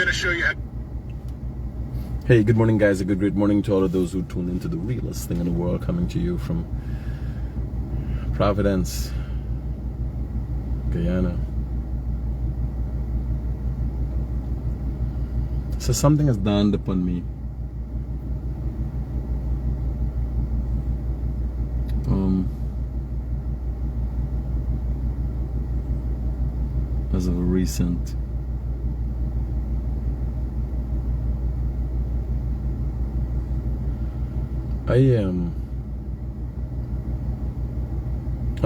going to show you how. Hey, good morning, guys. A great morning to all of those who tune into the realest thing in the world, coming to you from Providence, Guyana. So something has dawned upon me. As of recent. I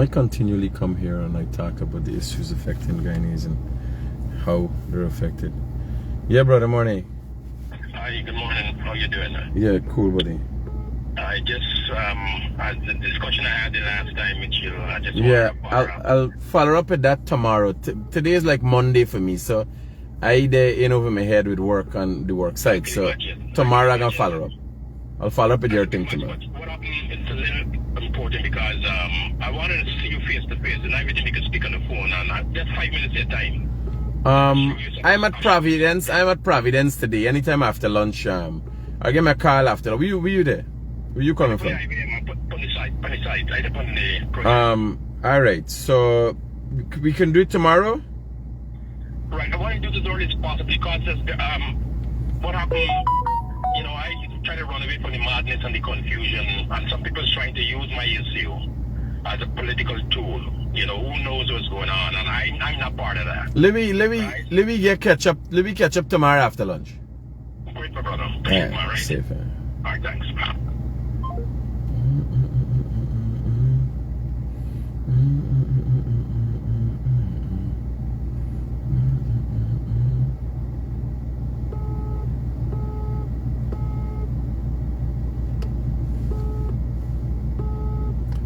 continually come here and I talk about the issues affecting Guyanese and how they're affected. Yeah, brother, morning. Hi, good morning. How you doing? Yeah, cool, buddy. I just, as the discussion I had the last time with you, I just Yeah, wanted to I'll follow up with that tomorrow. Today is like Monday for me, so I there in over my head with work on the work site. So tomorrow I'm gonna follow up. I'll follow up with your thing tomorrow. What happened? It's a little important because I wanted to see you face to face, and everything you can speak on the phone, and just 5 minutes at a time. I'm at Providence. I'm at Providence today. Anytime after lunch, I'll give me a call after. Were you there? Where you coming from? All right. So we can do it tomorrow. Right. I want to do this as early as possible because what happened? You know, I try to run away from the madness and the confusion, and some people trying to use my issue as a political tool. You know, who knows what's going on, and I'm not part of that. Let me get catch up. Let me catch up tomorrow after lunch. Great, my brother. Yeah, safe. All right, thanks.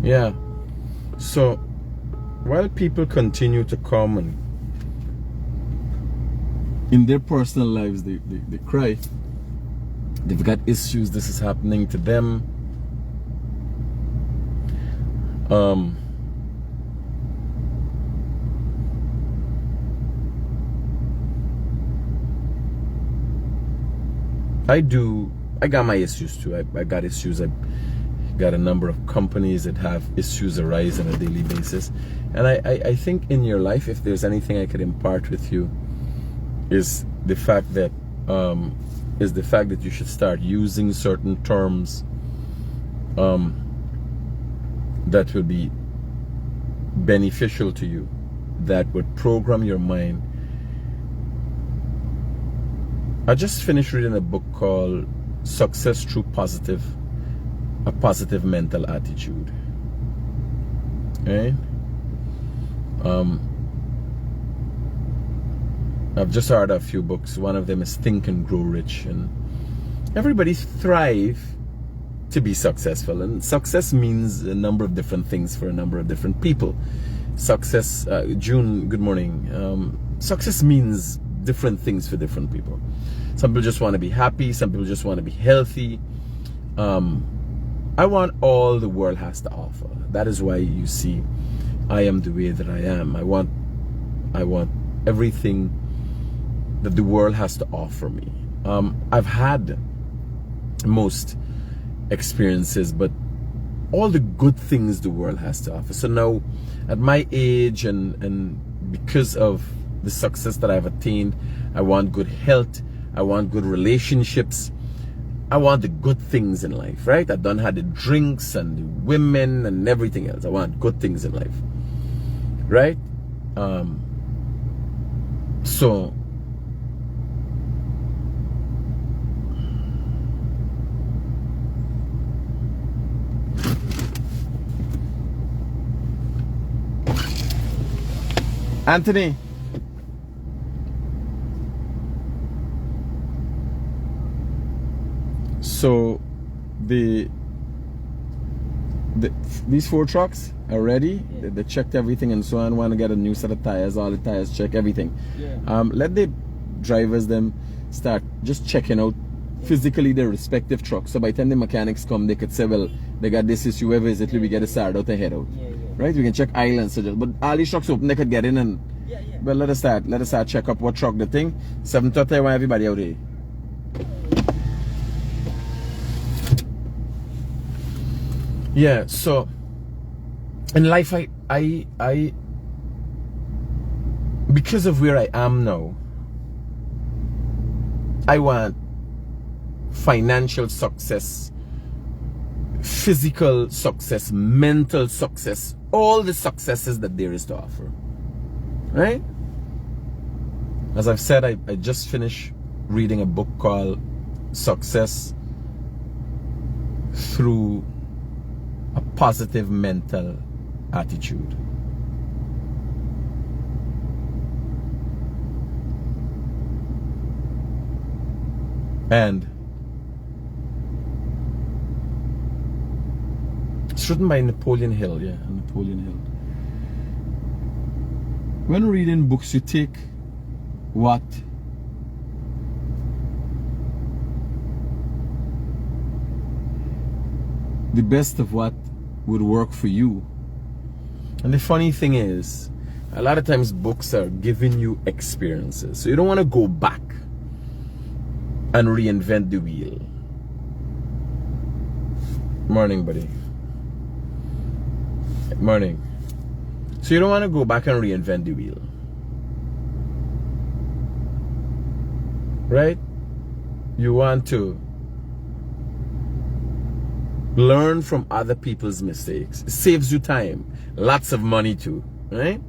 Yeah. So while people continue to come and in their personal lives they cry, they've got issues, this is happening to them. I got my issues too. I got issues. I got a number of companies that have issues arise on a daily basis. And I think in your life, if there's anything I could impart with you, is the fact that you should start using certain terms that will be beneficial to you, that would program your mind. I just finished reading a book called Success Through a Positive Mental Attitude. Right? I've just heard a few books. One of them is Think and Grow Rich, and everybody thrive to be successful, and success means a number of different things for a number of different people. Success, June, good morning. Success means different things for different people. Some people just want to be happy, some people just want to be healthy. I want all the world has to offer. That is why you see I am the way that I am. I want everything that the world has to offer me. I've had most experiences, but all the good things the world has to offer. So now at my age and because of the success that I've attained, I want good health, I want good relationships, I want the good things in life, right? I done had the drinks and the women and everything else. I want good things in life, right? So Anthony, so these 4 trucks are ready. Yeah. They checked everything and so on. Want to get a new set of tires, all the tires, check everything. Yeah. Let the drivers them start just checking out physically their respective trucks. So by the time the mechanics come, they could say, well, they got this issue, whoever is it, we get it started out and head out. Yeah. Right? We can check islands, but all these trucks open, they could get in and Well, let us start check up what truck the thing. 7:30, I want everybody out here. Yeah, so in life I because of where I am now, I want financial success, physical success, mental success, all the successes that there is to offer. Right? As I've said, I just finished reading a book called Success Through a Positive Mental Attitude. And it's written by Napoleon Hill, Napoleon Hill. When reading books, you take what the best of what would work for you. And the funny thing is, a lot of times books are giving you experiences, so you don't want to go back and reinvent the wheel. Morning, buddy. Morning. So you don't want to go back and reinvent the wheel. Right? You want to learn from other people's mistakes. It saves you time, lots of money too, right?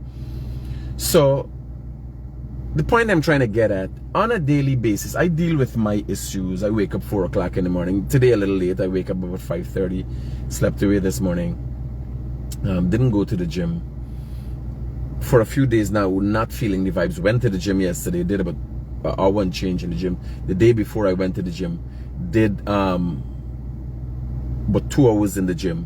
So the point I'm trying to get at, on a daily basis, I deal with my issues. I wake up 4 o'clock in the morning. Today a little late. I wake up about 5:30. Slept away this morning. Didn't go to the gym for a few days now. Not feeling the vibes. Went to the gym yesterday. Did about an hour and change in the gym. The day before I went to the gym, did but 2 hours in the gym.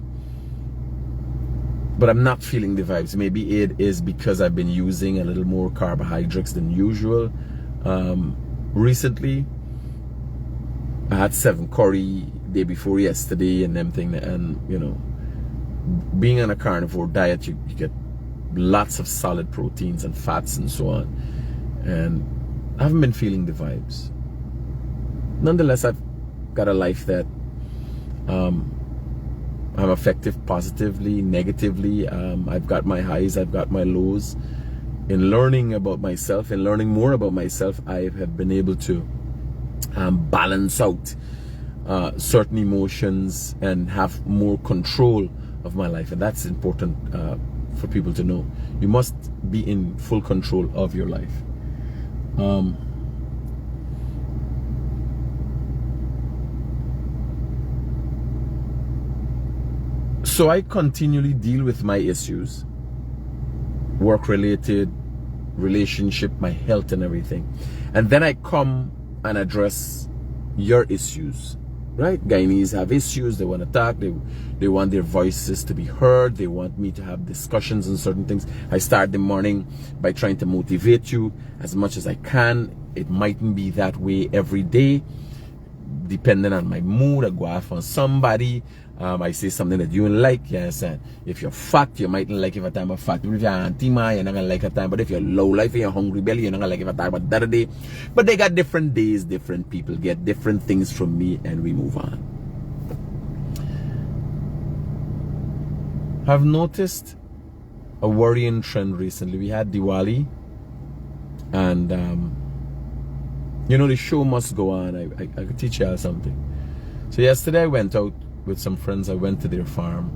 But I'm not feeling the vibes. Maybe it is because I've been using a little more carbohydrates than usual. Recently, I had 7 curry day before yesterday and everything. And you know, being on a carnivore diet, you get lots of solid proteins and fats and so on. And I haven't been feeling the vibes. Nonetheless, I've got a life that I'm effective positively, negatively. I've got my highs, I've got my lows. In learning about myself, in learning more about myself, I have been able to balance out certain emotions and have more control of my life. And that's important for people to know. You must be in full control of your life. So I continually deal with my issues, work-related, relationship, my health and everything. And then I come and address your issues, right? Guyanese have issues, they want to talk, they want their voices to be heard, they want me to have discussions on certain things. I start the morning by trying to motivate you as much as I can. It mightn't be that way every day, depending on my mood. I go off on somebody. I say something that you don't like, you understand? If you're fat, you mightn't like if a time of fat. If you're anti-man, you're not gonna like a time. But if you're low life and you're hungry belly, you're not gonna like if a time about that day. But they got different days, different people get different things from me, and we move on. I've noticed a worrying trend recently. We had Diwali, and you know, the show must go on. I could teach y'all something. So yesterday I went out with some friends. I went to their farm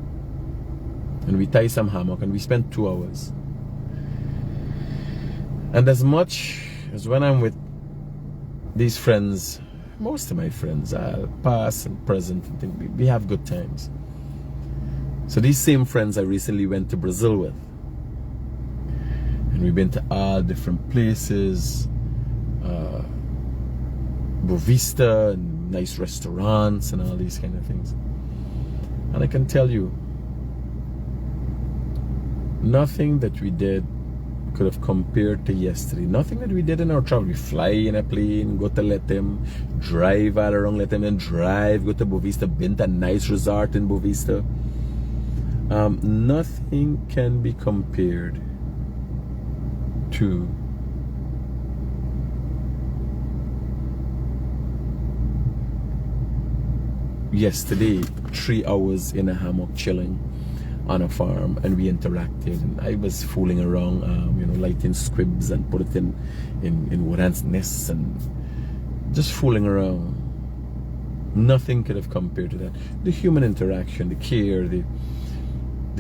and we tied some hammock and we spent 2 hours. And as much as when I'm with these friends, most of my friends are past and present and think we have good times. So these same friends I recently went to Brazil with, and we've been to all different places, Bovista and nice restaurants and all these kind of things. And I can tell you, nothing that we did could have compared to yesterday. Nothing that we did in our travel. We fly in a plane, go to Letem, drive all around Letem, and drive, go to Bovista, been to a nice resort in Bovista. Nothing can be compared to yesterday 3 hours in a hammock chilling on a farm, and we interacted, and I was fooling around, you know, lighting squibs and put it in wood ants nests and just fooling around. Nothing could have compared to that. The human interaction, the care, the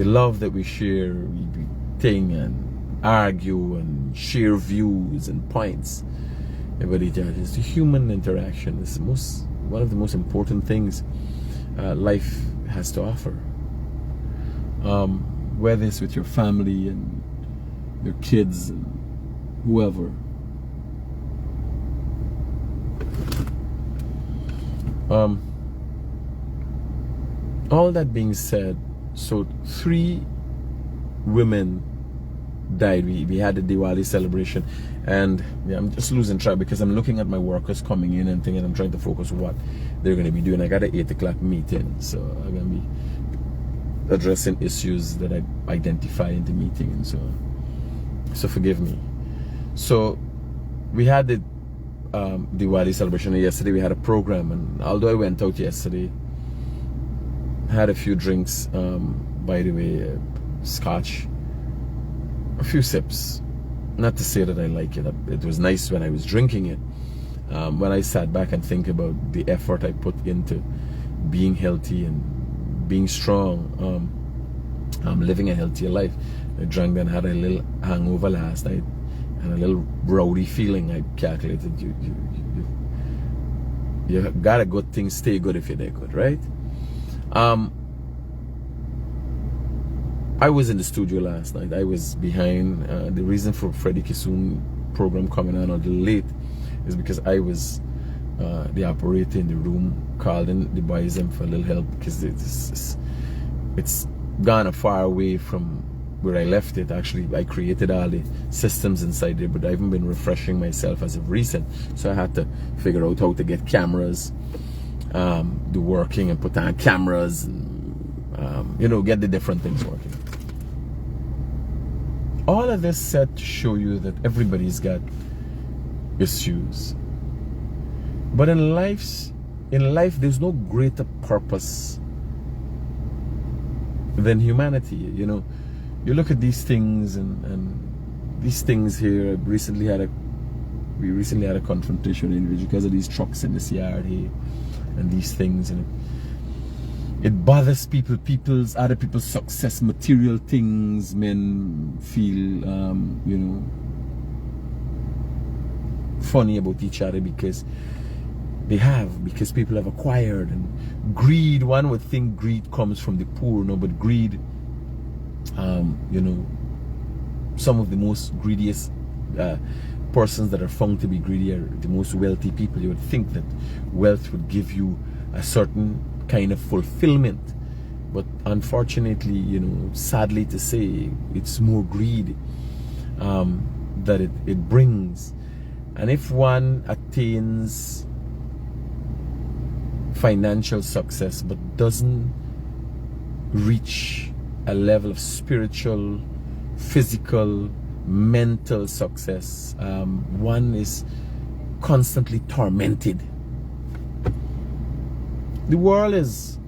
love that we share. We ting and argue and share views and points about each other. The human interaction is one of the most important things life has to offer. Whether it's with your family and your kids and whoever. All that being said, so 3 women died. We had the Diwali celebration, and yeah, I'm just losing track because I'm looking at my workers coming in and thinking I'm trying to focus what they're going to be doing. I got an 8 o'clock meeting, so I'm going to be addressing issues that I identify in the meeting and so on. So forgive me. So we had the Diwali celebration yesterday. We had a program, and although I went out yesterday, had a few drinks, by the way, scotch, a few sips. Not to say that I like it. It was nice when I was drinking it. When I sat back and think about the effort I put into being healthy and being strong, living a healthier life. I drank and had a little hangover last night and a little rowdy feeling. I calculated you got a good thing, stay good if you're that good, right? I was in the studio last night. I was behind. The reason for Freddie Kisoon program coming on a little late is because I was the operator in the room, called in the boys them for a little help because it's gone far away from where I left it. Actually, I created all the systems inside there, but I haven't been refreshing myself as of recent, so I had to figure out how to get cameras do working and put on cameras and you know, get the different things working. All of this said to show you that everybody's got issues, but in life there's no greater purpose than humanity. You know, you look at these things and these things here. We recently had a confrontation with an individual because of these trucks in this yard here and these things, and it bothers people. Other people's success, material things. Men feel you know, funny about each other because people have acquired. And greed, one would think greed comes from the poor, no, but greed, you know, some of the most greediest persons that are found to be greedy are the most wealthy people. You would think that wealth would give you a certain kind of fulfillment, but unfortunately, you know, sadly to say, it's more greed that it brings. And if one attains financial success but doesn't reach a level of spiritual, physical, mental success, one is constantly tormented. The world is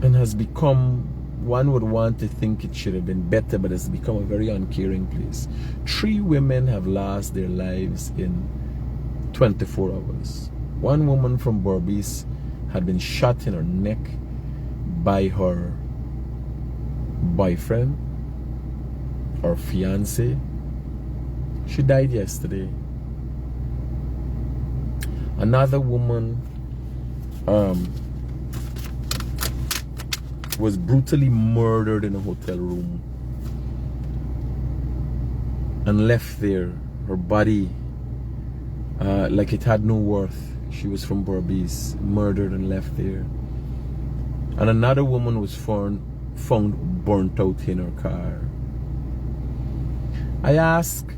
and has become, one would want to think it should have been better, but it's become a very uncaring place. 3 women have lost their lives in 24 hours. One woman from Berbice had been shot in her neck by her boyfriend or fiance. She died yesterday. Another woman was brutally murdered in a hotel room and left there, her body like it had no worth. She was from Berbice, murdered and left there. And another woman was found burnt out in her car. I ask,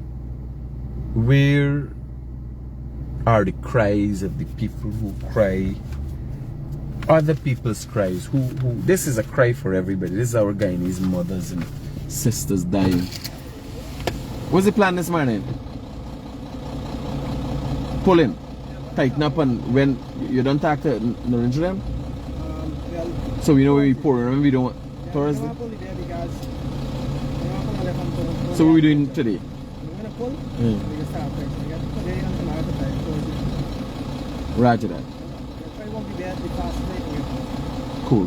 where are the cries of the people who cry other people's cries. Who this is a cry for everybody. This is our Guyanese mothers and sisters dying. What's the plan this morning? Pull in, tighten up, and when you don't talk to Norinja them? Well, So we know where we pour, remember we don't want Thursday? So what are we doing today? Roger that. Cool.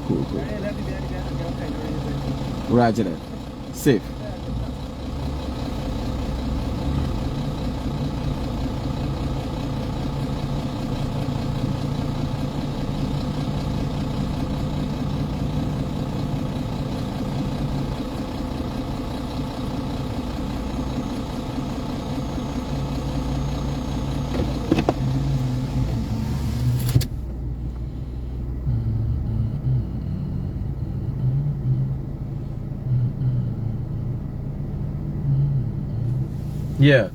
Roger that. Safe. Yeah.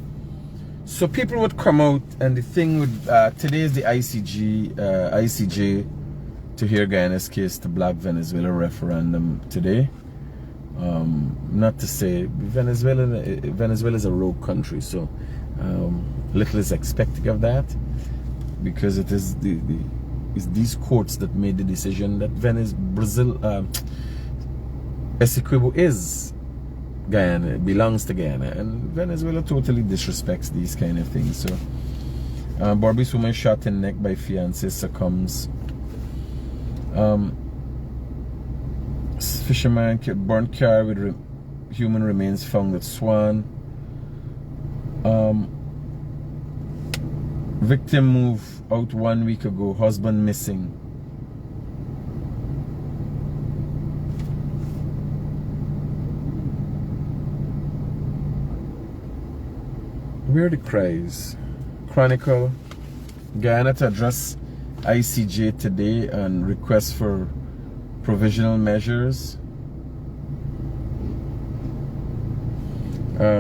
So people would come out, and the thing would today is the ICJ to hear Guyana's case to block Venezuela referendum today. Not to say Venezuela is a rogue country, so little is expected of that, because it is it's these courts that made the decision that Brazil Essequibo is Guyana, belongs to Guyana, and Venezuela totally disrespects these kind of things. So Barbados woman shot in neck by fiancé succumbs. Fisherman burnt car with human remains found at Swan. Victim moved out 1 week ago, husband missing. Where are the cries? Chronicle, Guyana to address ICJ today and request for provisional measures.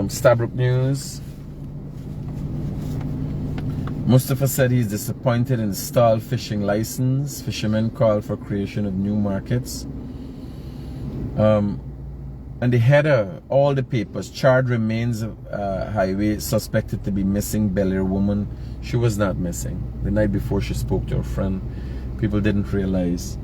Stabrook News, Mustafa said he's disappointed in stalled fishing license. Fishermen call for creation of new markets. And the header, all the papers, charred remains of highway suspected to be missing Bel-Air woman. She was not missing. The night before she spoke to her friend, people didn't realize.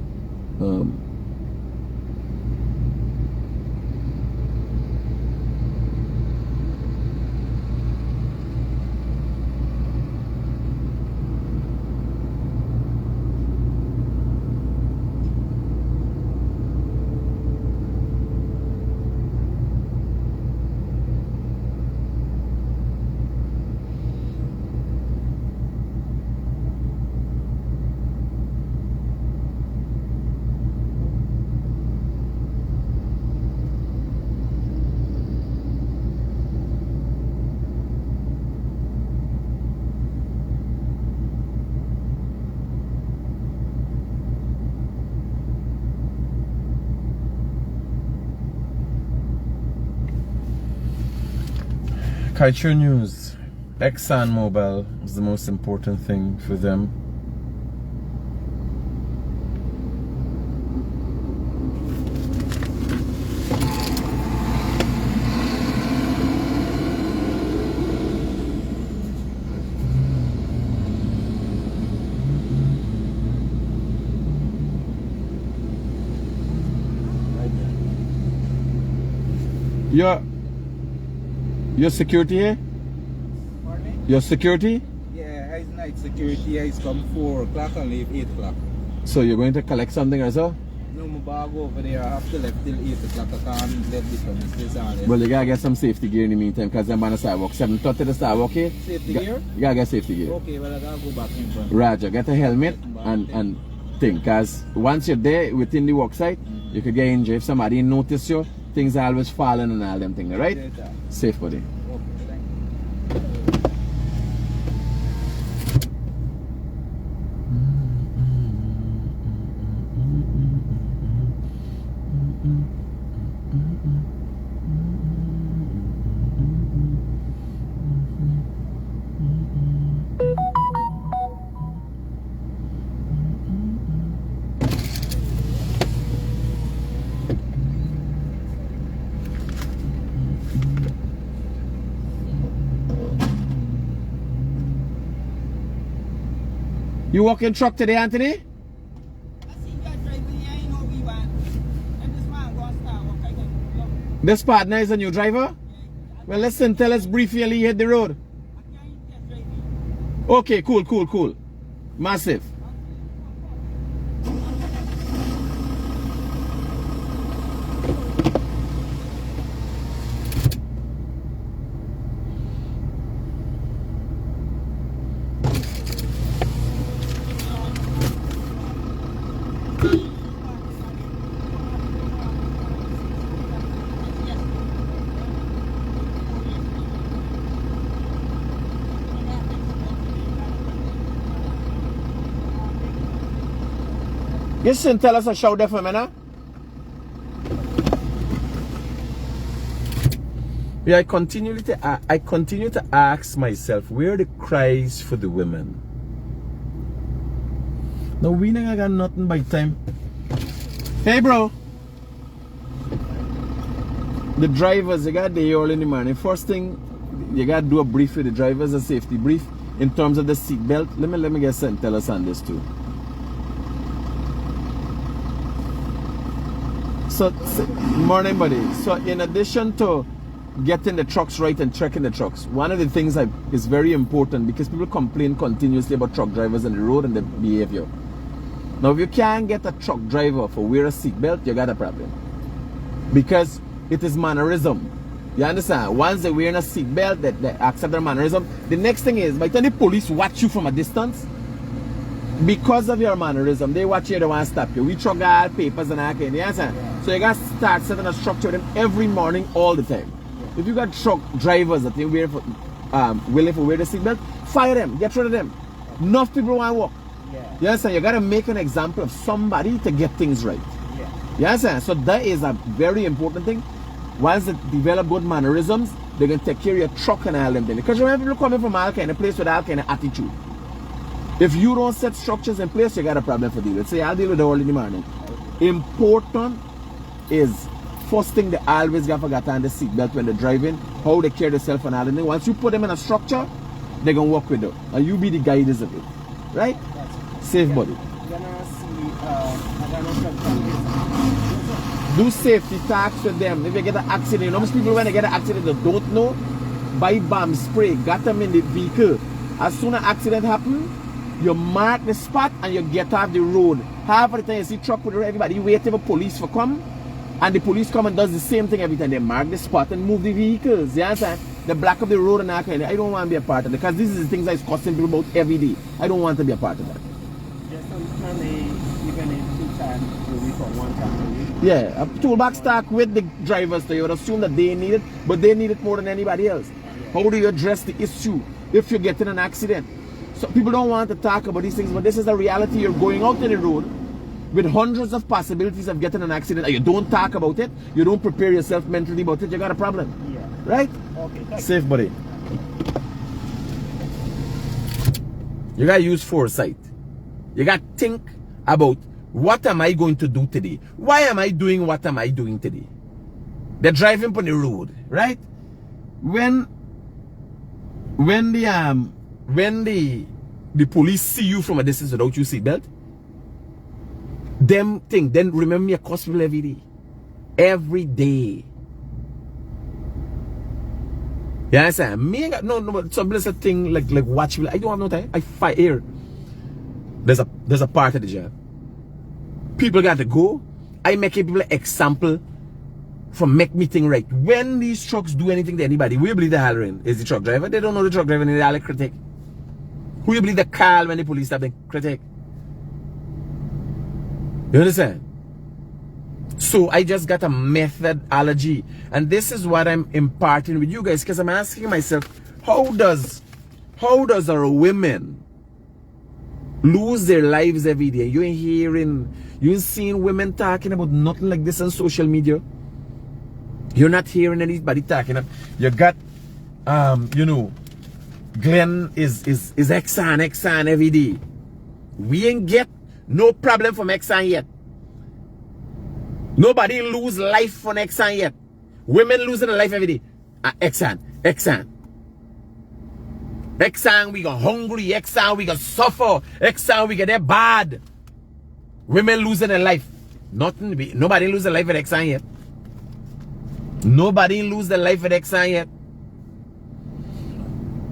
Culture News, ExxonMobil is the most important thing for them. Your security here? Pardon me? Your security? Yeah, it's night security. It's come 4 o'clock and leave 8 o'clock. So you're going to collect something or so? No, my bag over there. I have to left till 8 o'clock. I can't let the premises on it. Well, you gotta get some safety gear in the meantime, because I'm on the sidewalk. 7:30 the sidewalk here. Safety gear? You gotta get safety gear. Okay, well I gotta go back in front. Roger, get a helmet and thing, because once you're there within the work site, you could get injured. If somebody notice you, things are always falling and all them things, right? Yeah, Safe, buddy. okay, thank you. You walking truck today, Anthony? I see that driving here, you know, we want. And this man going to start work, I can This partner is a new driver? Well, listen, tell us briefly, hit the road. I can't get driving. Okay, cool. Massive. Listen, tell us a shout there for me now. Yeah, I continue to ask myself, where are the cries for the women? Now we ain't got nothing by time. Hey bro. The drivers, they got day early in the morning. First thing, you gotta do a brief with the drivers, a safety brief in terms of the seat belt. Let me get sent tell us on this too. So, morning buddy. So in addition to getting the trucks right and checking the trucks, one of the things is very important because people complain continuously about truck drivers on the road and their behavior. Now if you can't get a truck driver for wear a seatbelt, you got a problem. Because it is mannerism. You understand? Once they're wearing a seatbelt, they accept their mannerism. The next thing is, by the time the police watch you from a distance, because of your mannerism, they watch you, they want to stop you. We truck all papers and all kind. You understand? So you got to start setting a structure with them every morning, all the time. If you got truck drivers that they wear for, willing to wear the seatbelt, fire them, get rid of them. Enough people want to walk. Yeah. You understand? You got to make an example of somebody to get things right. Yeah. You understand? So that is a very important thing. Once they develop good mannerisms, they can take care of your truck and all them things. Because remember, people coming from all kind of place with all kind of attitude. If you don't set structures in place, you got a problem for deal with. Say, I'll deal with it all in the morning. Important is first thing they always got forgot on the seatbelt when they're driving, how they carry themselves and all that. Once you put them in a structure, they're going to work with it. And you be the guidance of it. Right? Safe body. Do safety talks with them. If you get an accident, you know most people when they get an accident they don't know, buy bomb spray, got them in the vehicle. As soon as accident happen, you mark the spot and you get off the road. Half of the time you see truck with everybody waiting for police to come, and the police come and does the same thing every time. They mark the spot and move the vehicles. You understand? They block up the road and that kind of. I don't want to be a part of it because this is the things that is costing people about every day. I don't want to be a part of that. Just sometimes even if 2 times a week or 1 time a week. Yeah, a toolbox talk with the drivers, so you would assume that they need it, but they need it more than anybody else. How do you address the issue if you get in an accident? So people don't want to talk about these things, but this is a reality. You're going out on the road with hundreds of possibilities of getting an accident, and you don't talk about it, you don't prepare yourself mentally about it, you got a problem. Yeah. Right? Okay. Safe, buddy. You gotta use foresight. You gotta think about, what am I going to do today? Why am I doing what am I doing today? They're driving on the road, right? When the police see you from a distance without your seatbelt, them think, then remember your cost people every day. Every day. You understand? Me no some blessed thing like watch people. I don't have no time. I fight here. There's a part of the job. People got to go. I make people an example from make me think right. When these trucks do anything to anybody, who you believe the hollering is the truck driver? They don't know the truck driver and they holler critic. Who you believe the call when the police stop them? Critic. You understand? So I just got a methodology, and this is what I'm imparting with you guys, because I'm asking myself, how does our women lose their lives every day? You ain't seeing women talking about nothing like this on social media. You're not hearing anybody talking about. You got Glenn is Exxon every day. We ain't get no problem from Exxon yet. Nobody lose life from Exxon yet. Women losing their life every day. Exxon. Next time we got hungry. Next time we got suffer. Next time we get that bad. Women losing their life. Nobody lose their life at next time yet. Nobody lose their life at next time yet.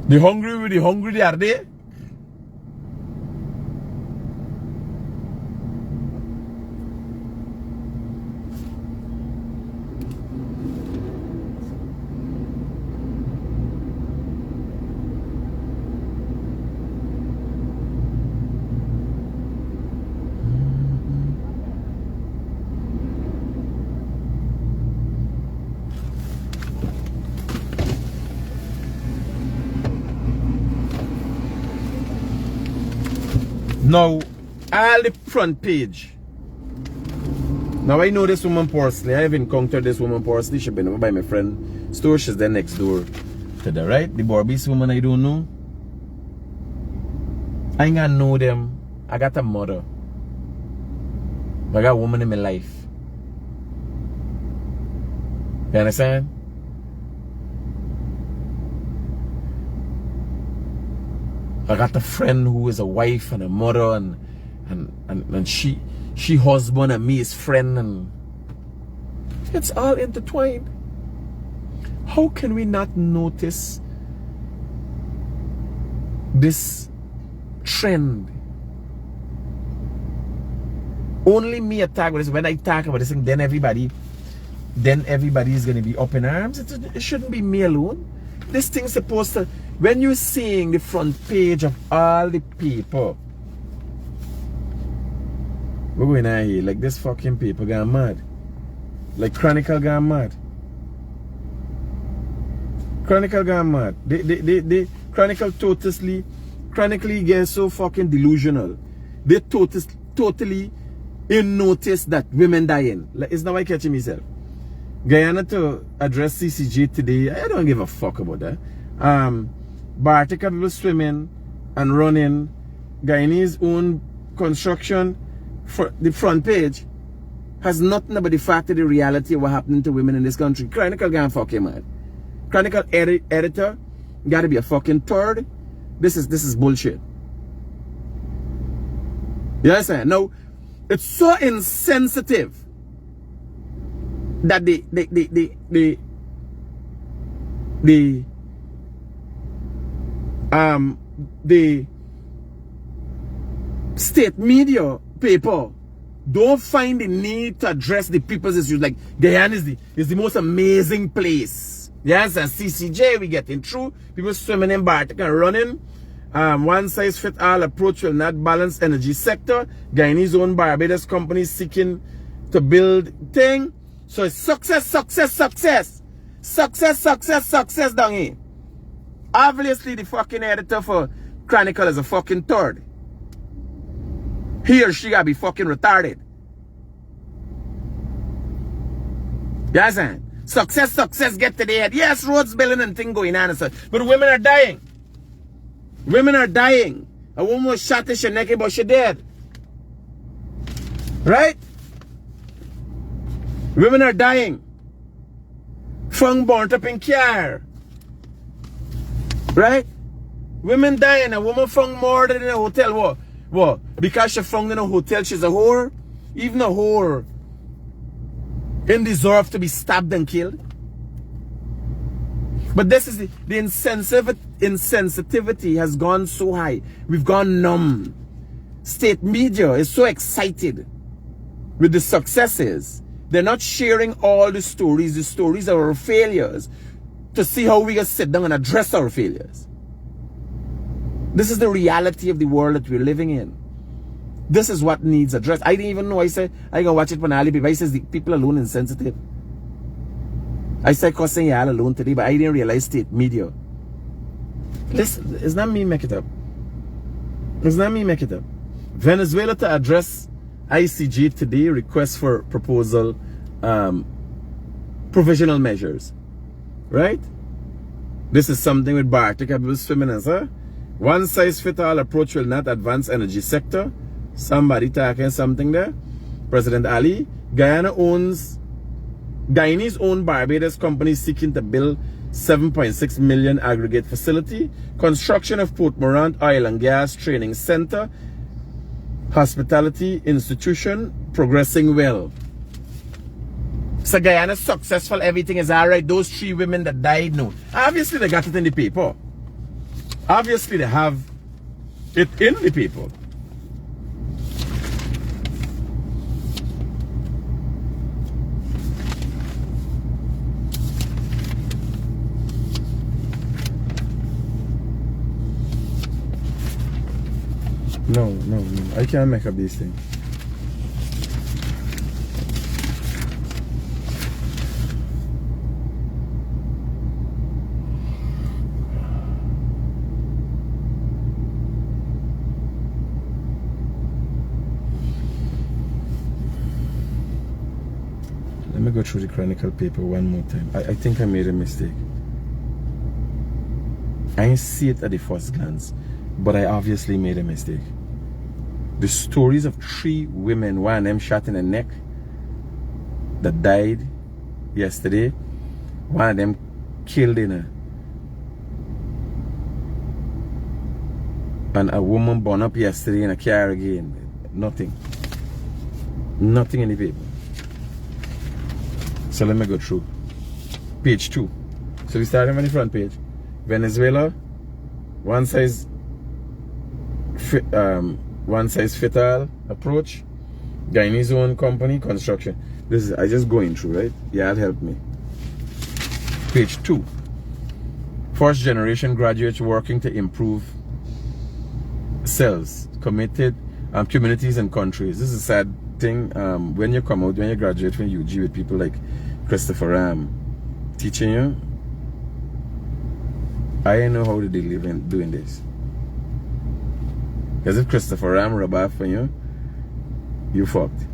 The hungry they are there. Now, all the front page. Now, I know this woman personally. I have encountered this woman personally. She's been over by my friend's store. She's there next door to the right. The Barbies woman I don't know. I ain't gonna know them. I got a mother. I got a woman in my life. You understand? I got a friend who is a wife and a mother and she husband and me is friend, and it's all intertwined. How can we not notice this trend? Only me attack with this. When I talk about this thing, then everybody is gonna be up in arms. It shouldn't be me alone. This thing's supposed to, when you're seeing the front page of all the people, we're going on here, like this fucking people gone mad. Like Chronicle gone mad. Chronicle gone mad. They Chronicle chronically get so fucking delusional. They totally in notice that women dying. Like, it's not why catching myself. Guyana to address CCJ today, I don't give a fuck about that. Bartica people swimming and running. Guyanese own construction. For the front page has nothing about the fact of the reality of what happening to women in this country. Chronicle gonna fuck him, man. Chronicle editor gotta be a fucking turd. This is bullshit. You understand? No, it's so insensitive that the state media paper don't find the need to address the people's issues. Like Guyana is the most amazing place. Yes, and CCJ we getting through. People swimming in Bartic and running. One size fit all approach will not balance energy sector. Guyanese owned Barbados companies seeking to build thing. So it's success down here. Obviously the fucking editor for Chronicle is a fucking turd. He or she gotta be fucking retarded. You understand? Success get to the head. Yes, roads building and thing going on and such. But women are dying. Women are dying. A woman was shot in her neck, but she dead. Right? Women are dying. Fung burnt up in car. Right? Women dying. A woman fung murdered in a hotel. What? Because she found in a hotel, she's a whore? Even a whore ain't deserve to be stabbed and killed. But this is the insensitivity has gone so high. We've gone numb. State media is so excited with the successes. They're not sharing all the stories of our failures, to see how we can sit down and address our failures. This is the reality of the world that we're living in. This is what needs addressed. I didn't even know. I said, I can watch it for Ali people. I says the people alone insensitive. I said cussing y'all alone today, but I didn't realize state media. Listen, it's not me make it up. It's not me make it up. Venezuela to address ICJ today, request for proposal, provisional measures. Right? This is something with Bartic people swimming as a one size fit all approach will not advance energy sector. Somebody talking something there. President Ali, Guyana owns Guyanese owned Barbados company seeking to build 7.6 million aggregate facility. Construction of Port Morant Oil and Gas Training Center. Hospitality institution progressing well. So Guyana successful, everything is alright. Those 3 women that died, no. Obviously they got it in the paper. Obviously they have it in the paper. No, I can't make up these things. Let me go through the Chronicle paper one more time. I think I made a mistake. I didn't see it at the first glance, but I obviously made a mistake. The stories of 3 women, one of them shot in the neck, that died yesterday. One of them killed in and a woman born up yesterday in a car again. Nothing in the paper. So let me go through page 2. So we start on the front page. Venezuela, one size fit all approach. Guyanese owned company construction. This is I just going through, right? Yeah, it'll help me. Page 2. First generation graduates working to improve cells, committed communities and countries. This is a sad thing. When you come out, when you graduate from UG with people like Christopher Ram teaching you, I know how to live in doing this. Because if Christopher Ram rub off on you, you fucked.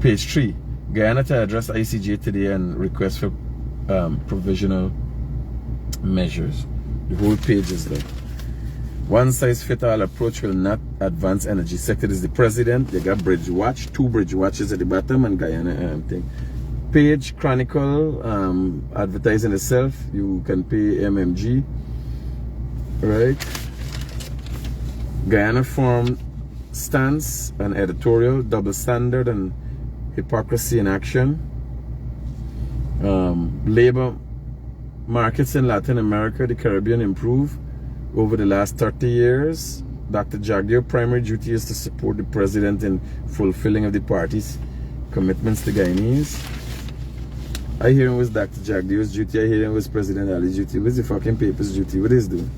Page 3. Guyana to address ICJ today and request for provisional measures. The whole page is there. One size fit all approach will not advance energy sector. This is the president. They got bridge watch, 2 bridge watches at the bottom, and Guyana thing. Page Chronicle, advertising itself. You can pay MMG, right? Guyana formed stance and editorial, double standard and hypocrisy in action. Labor markets in Latin America, the Caribbean improve over the last 30 years. Dr. Jagdeo primary duty is to support the president in fulfilling of the party's commitments to Guyanese. I hear it was Dr. Jagdeo's duty. I hear it was President Ali's duty. What's the fucking paper's duty? What is doing?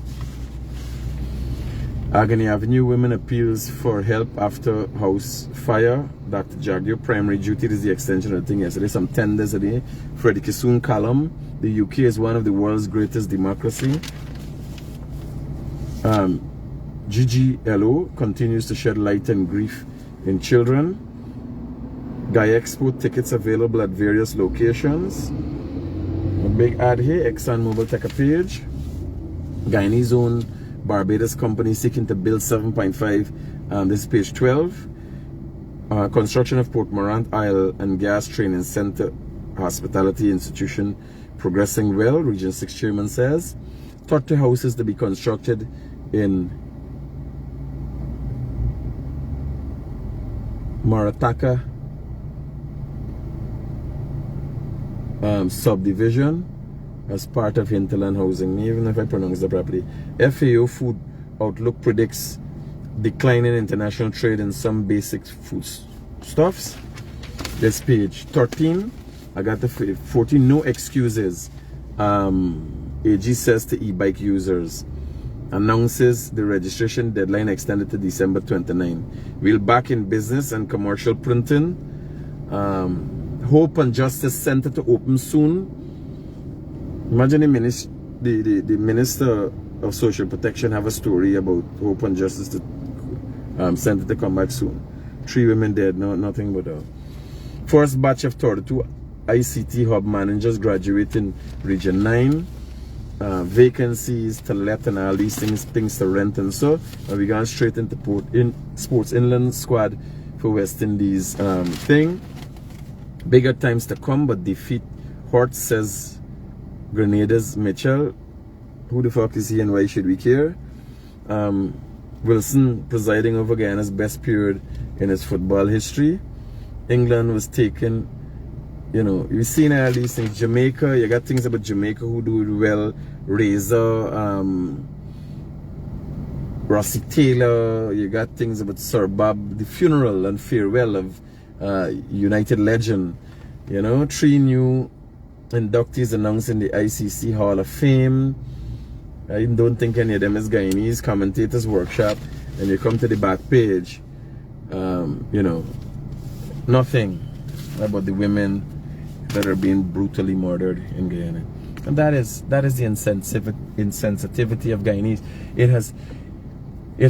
Agony Avenue women appeals for help after house fire. Dr. Jagdeo primary duty. This is the extension of the thing yesterday. Some tenders a day. Freddie Kissoon column. The UK is one of the world's greatest democracy. GGLO continues to shed light and grief in children. Guy Expo tickets available at various locations. A big ad here. ExxonMobil take a page. Guyanese owned Barbados company seeking to build 7.5. This is page 12. Construction of Port Morant Oil and Gas Training Center Hospitality Institution progressing well, Region 6 chairman says. 30 houses to be constructed in Marataka subdivision as part of hinterland housing, even if I pronounce that properly. FAO Food Outlook predicts declining international trade in some basic food stuffs. This page 13. I got the 14. No excuses. AG says to e-bike users. Announces the registration deadline extended to December 29. We'll back in business and commercial printing. Hope and Justice Center to open soon. Imagine the Minister of Social Protection have a story about Hope and Justice to Center to come back soon. 3 women dead, no, nothing but first batch of 32 ICT hub managers graduate in Region 9. Vacancies to let and all these things to rent and so. And we gone straight into sports inland squad for West Indies thing. Bigger times to come, but defeat Hort, says Grenada's Mitchell. Who the fuck is he and why should we care? Wilson presiding over Guyana's best period in its football history. England was taken, you know, you've seen all these things. Jamaica, you got things about Jamaica who do it well. Razor, Rossi Taylor, you got things about Sir Bob, the funeral and farewell of United legend. You know, 3 new inductees announced in the ICC Hall of Fame. I don't think any of them is Guyanese. Commentators Workshop, and you come to the back page, you know, nothing about the women that are being brutally murdered in Guyana. And that is the insensitivity of Guyanese. It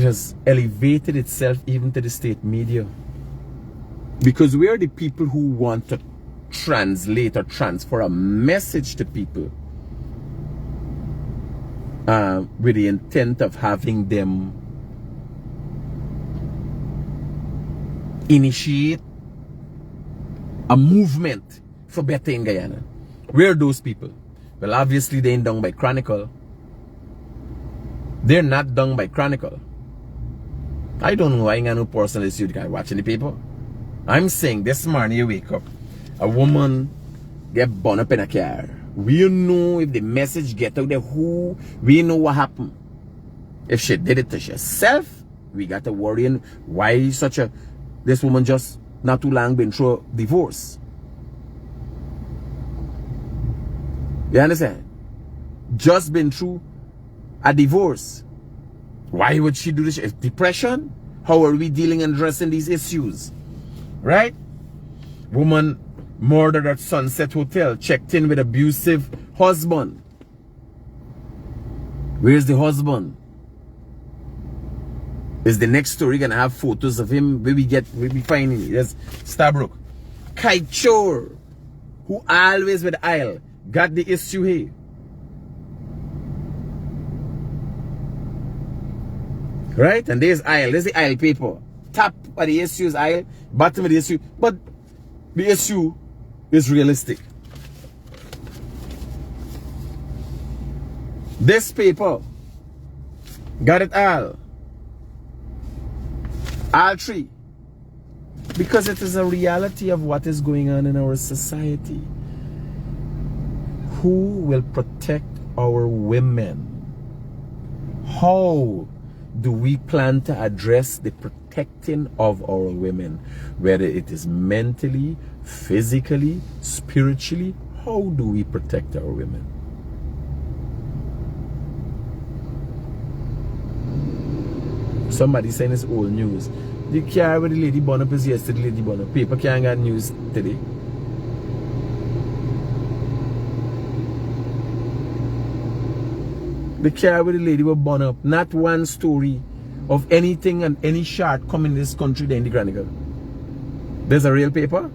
has elevated itself even to the state media, because we are the people who want to translate or transfer a message to people with the intent of having them initiate a movement for better in Guyana. Where are those people? Well, obviously they ain't done by Chronicle. They're not done by Chronicle. I don't know. I ain't got no personal issue with the guy watching the paper. I'm saying this morning you wake up, a woman get burned up in a car. We know if the message get out there, who, we know what happened. If she did it to herself, we got to worry. Why this woman just not too long been through a divorce. You understand? Just been through a divorce. Why would she do this? If depression? How are we dealing and addressing these issues? Right? Woman murdered at Sunset Hotel, checked in with abusive husband. Where's the husband? Is the next story gonna have photos of him? Where we find him? Yes, Stabrook. Kaichor, who always with Isle, got the issue here. Right? And there's Isle. There's the Isle paper. Top of the issue is Isle, bottom of the issue. But the issue is realistic. This paper got it all. All 3. Because it is a reality of what is going on in our society. Who will protect our women? How do we plan to address the protecting of our women? Whether it is mentally, physically, spiritually, how do we protect our women? Somebody saying it's old news. The car where the lady born up is yesterday, lady born up. Paper can't get news today. The car where the lady was born up. Not one story of anything and any shortcoming in this country there in the Chronicle. There's a real paper?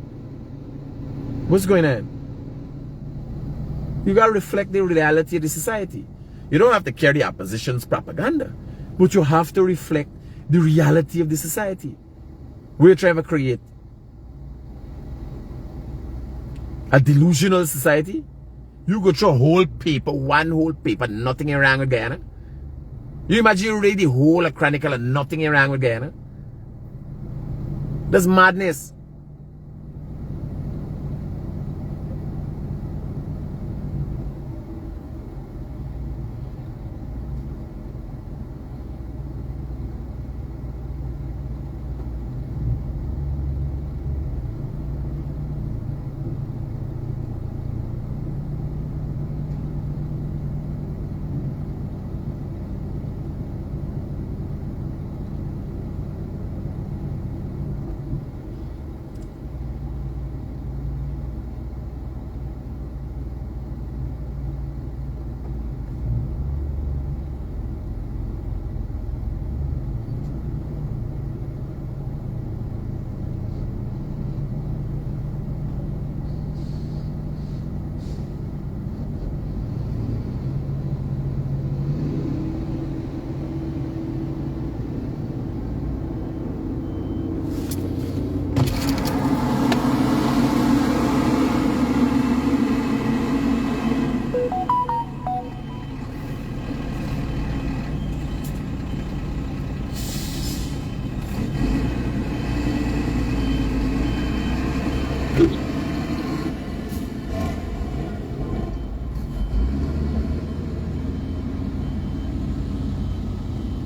What's going on? You gotta reflect the reality of the society. You don't have to carry the opposition's propaganda, but you have to reflect the reality of the society. We're trying to create a delusional society. You go through a whole paper, one whole paper, nothing wrong with Guyana. You imagine you read the whole Chronicle and nothing wrong with Guyana? That's madness.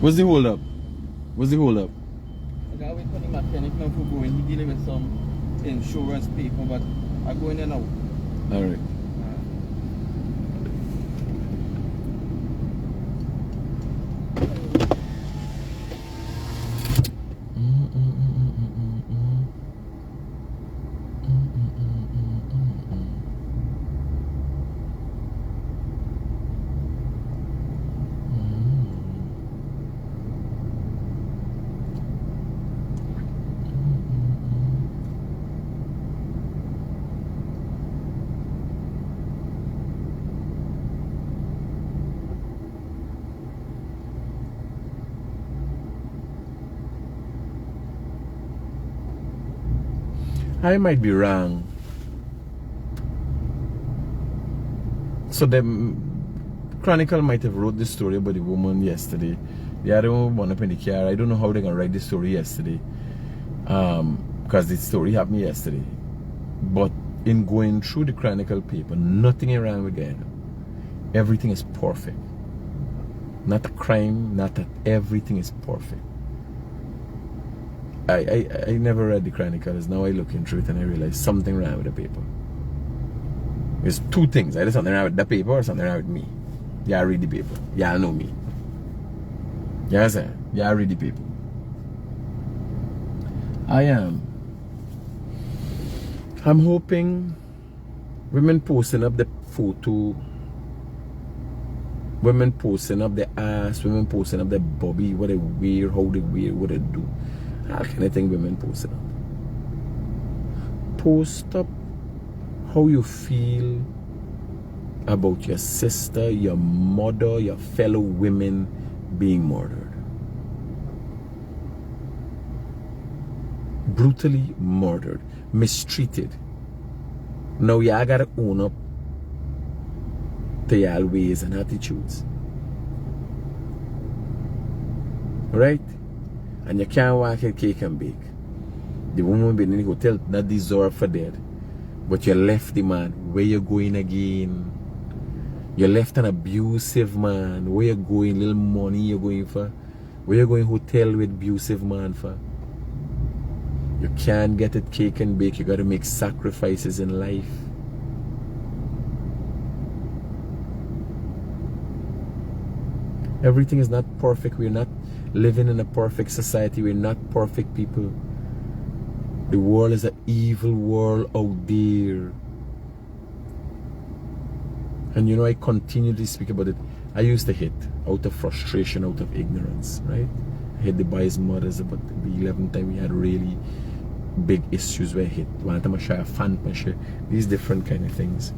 What's the hold up? What's the hold up? I got wait for the mechanic now for going. He dealing with some insurance paper, but I go in there now. All right. I might be wrong. So the Chronicle might have wrote this story about the woman yesterday. The other one up in the car. I don't know how they're gonna write the story yesterday. Because the story happened yesterday. But in going through the Chronicle paper, nothing is wrong with Guyana. Everything is perfect. Not a crime, not that everything is perfect. I never read the Chronicles. Now I look into it and I realize something wrong with the paper. There's two things. Either something wrong with the paper or something wrong with me. Yeah, I read the paper. Yeah, I know me. Yeah, I say. Yeah, I read the paper. I'm hoping women posting up the photo, women posting up the ass, women posting up the bobby, what they wear, how they wear, what they do. How can I think women post it up? Post up how you feel about your sister, your mother, your fellow women being murdered. Brutally murdered, mistreated. Now y'all gotta own up to y'all ways and attitudes. Right? And you can't walk a cake and bake. The woman been in the hotel not deserve for dead. But you left the man. Where you going again? You left an abusive man. Where you going? Little money you going for? Where you going hotel with abusive man for? You can't get it cake and bake. You gotta make sacrifices in life. Everything is not perfect. We're not living in a perfect society. We're not perfect people. The world is an evil world out there. And you know, I continually speak about it. I used to hit out of frustration, out of ignorance, right? I hit the boys' mothers about the 11th time we had really big issues where I hit. One time I share a fan, these different kind of things.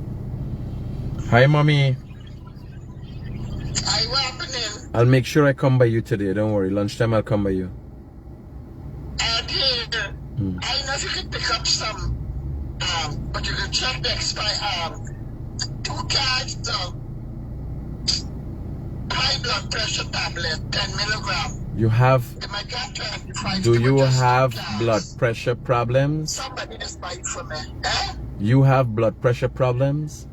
Hi, mommy. Hi, what happening? I'll make sure I come by you today. Don't worry. Lunchtime, I'll come by you. Dear, I know if you could pick up some, but you could check the expire, 2 cards of high blood pressure tablet, 10 milligram. You have, They might get 25. do you just have 2 cards. blood pressure problems? Somebody just buy it for me. Eh? You have blood pressure problems?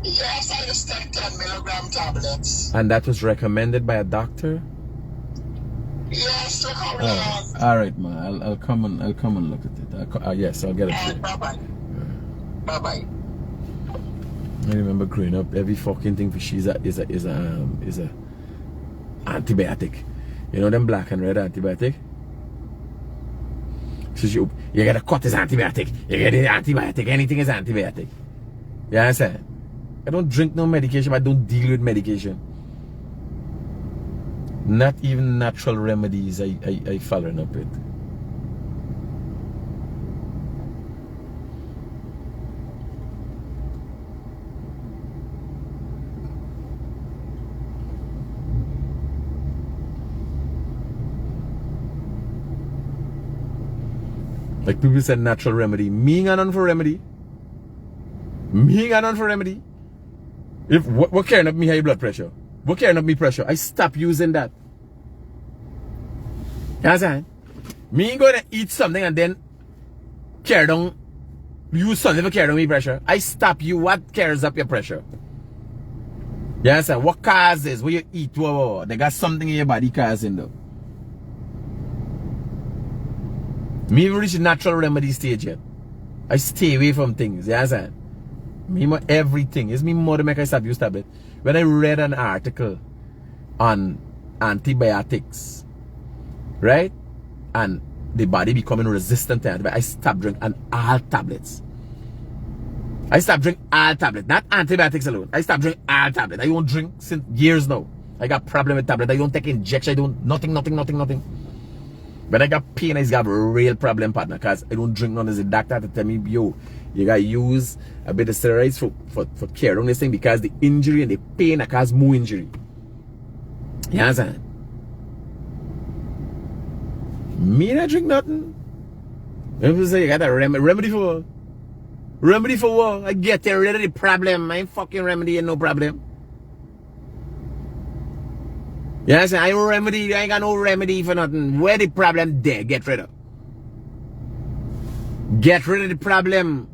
Yes, I just take 10 milligram tablets. And that was recommended by a doctor? Yes, look how Oh, all right, man. I'll come and look at it. Yes, I'll get it for you. Bye-bye. Bye-bye. I remember growing up, every fucking thing for she is a antibiotic. You know them black and red antibiotic? So you get a cut is antibiotic. You get an antibiotic. Anything is antibiotic. You understand? I don't drink no medication, but I don't deal with medication. Not even natural remedies I following up with. Like people said natural remedy. Me ain't none for remedy. Me ain't none for remedy. If what carrying up me high blood pressure? What carrying up me pressure? I stop using that. You understand? Me ain't gonna eat something and then carry down, use something for carry down me pressure. I stop you. What carries up your pressure? You understand? What causes? What you eat? What? They got something in your body causing though. Me even reach the natural remedy stage yet. I stay away from things. You understand? Me more everything. It's me more to make I stop use tablet. When I read an article on antibiotics, right? And the body becoming resistant to antibiotics, I stopped drinking all tablets. I stopped drinking all tablets, not antibiotics alone. I stopped drinking all tablets. I don't drink since years now. I got problem with tablets. I don't take injection. I don't nothing. When I got pain, I got a real problem, partner, because I don't drink none. As a doctor to tell me, yo, you gotta use a bit of steroids for care on this thing because the injury and the pain that cause more injury. You understand? Me not drink nothing. People say you got a remedy for what? Remedy for what? I get rid of the problem. I ain't fucking remedy and no problem. You understand? I ain't got no remedy for nothing. Where the problem there? Get rid of. Get rid of the problem.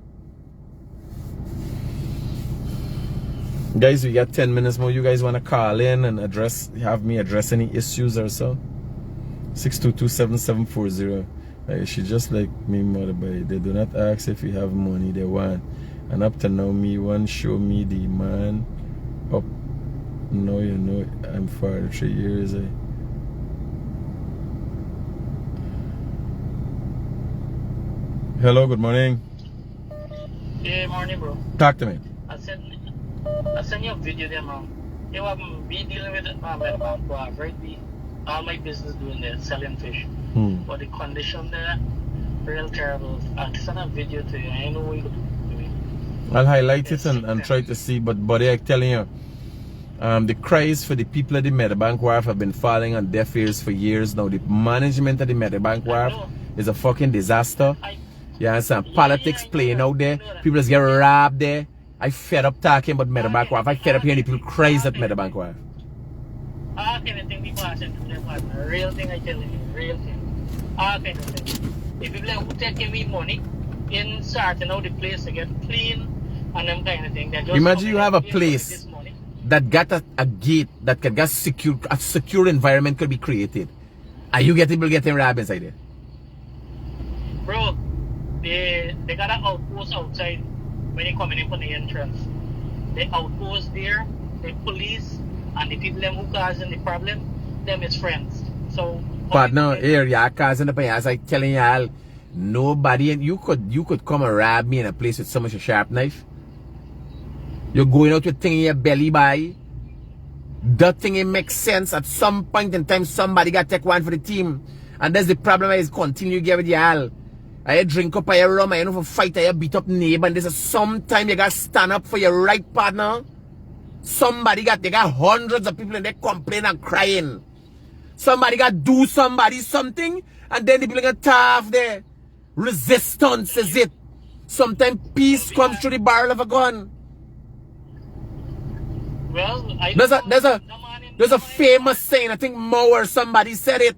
Guys, we got 10 minutes more. You guys want to call in and have me address any issues or so? 622-7740. She just like me, mother boy. They do not ask if you have money. They want. And up to now, me one show me the man up. No, you know, I'm 43 years. Hello, good morning. Yeah, morning, bro. Talk to me. I sent you a video there, man. You have me dealing with it, man, right? All my business doing there, selling fish. But the condition there, real terrible. I sent a video to you. I know what you could do to me. I'll highlight it and try to see, but buddy, I'm telling you, the cries for the people at the Meadowbank Wharf have been falling on deaf ears for years now. The management of the Meadowbank Wharf is a fucking disaster. You understand? Politics playing out there. People just get robbed there. I fed up talking about Meadowbank Wharf. I fed up hearing people cries at Meadowbank Wharf. All kind of thing people are saying to them, real thing I tell you, real thing. All kind of thing. If people who taking me money in starting out the place to get clean and them kind of thing. Imagine you have a place that got a gate that can get a secure environment could be created. Are you people getting robbed inside there? Bro, they got an outpost outside when you coming in from the entrance. The outpost there, the police and the people who causing the problem, them is friends. So partner, here you're causing the pain. As I telling y'all, nobody, and you could come and rob me in a place with so much a sharp knife. You're going out with thing in your belly, by that thing it makes sense. At some point in time, somebody got to take one for the team. And that's the problem is continue to get with y'all. I drink up a rum, I know for fight, I beat up neighbor, and there's sometime you got to stand up for your right partner. They got hundreds of people and they complain and crying. Somebody got to do something, and then the people get tough there. Resistance is it. Sometimes peace comes through the barrel of a gun. Well, there's a famous saying, I think Mo or somebody said it.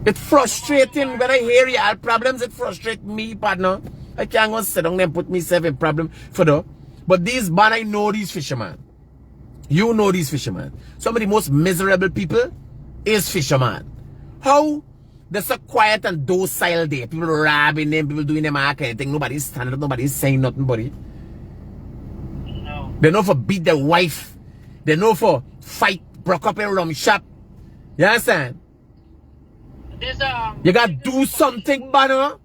It's frustrating when I hear y'all problems. It frustrates me, partner. I can't go sit down and put myself in problem for that. But these man, I know these fishermen. You know these fishermen. Some of the most miserable people is fishermen. How? They're so quiet and docile there. People robbing them, people doing them all kind of thing. Nobody's standing up, nobody's saying nothing, buddy. No. They know for beat their wife. They know for fight, broke up in rum shop. You understand? You gotta do something, banner.